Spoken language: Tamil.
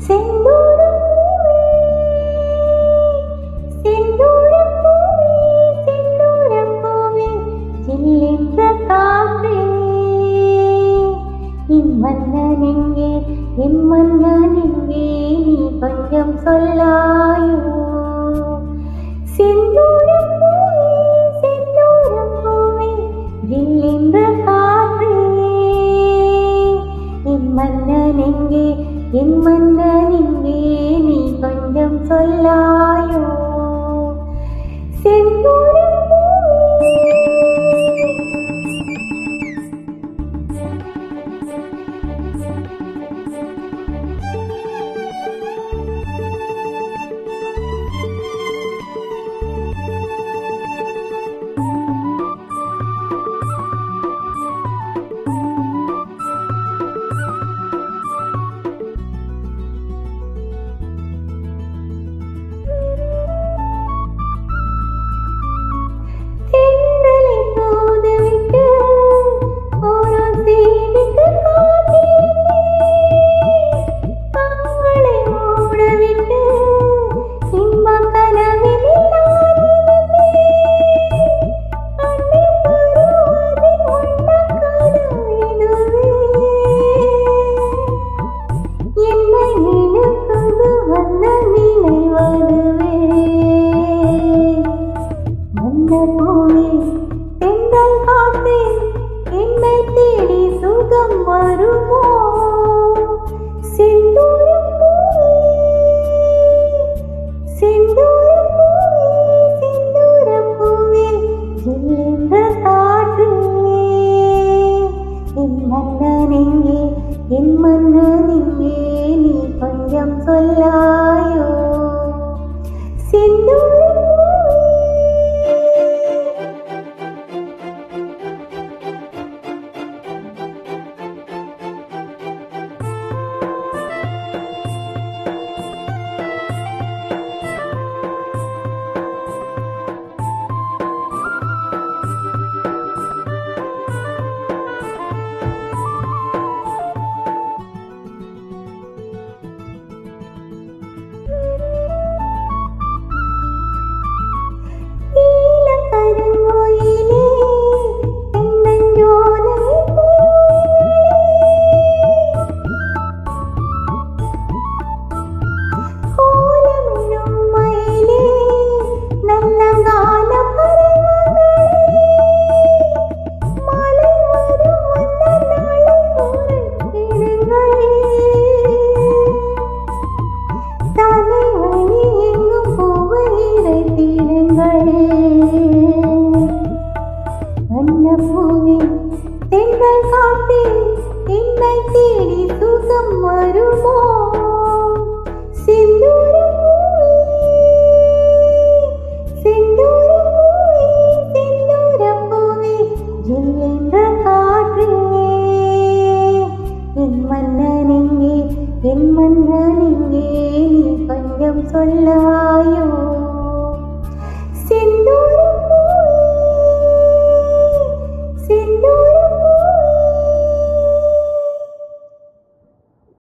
செந்தூரம் செந்தூரம் செந்தூரம் பூவே சில்லென்ற காற்றே என் மன்னன் எங்கே என் மன்னன் எங்கே நீ கொஞ்சம் சொல்லாயோ செந்தூரம் பூவே சில்லென்ற காற்றே என் மன்னன் எங்கே என் மன்னன் எங்கே நீ கொஞ்சம் சொல்லாயோ செந்தூரம் தென்றல் காத்தே என்னை தேடி சுகம் வருமோ செந்தூரம் செந்தூரம் பூவே சில்லென்ற காற்றே என் மன்னன் எங்கே என் மன்னன் எங்கே நீ கொஞ்சம் சொல்லாயோ செந்தூரம் தென்றல் காத்தே என்னை தேடி சுகம் வருமோ செந்தூரம் பூவே சில்லென்ற காற்றே என் மன்னன் எங்கே என் மன்னன் எங்கே நீ கொஞ்சம் சொல்லாயோ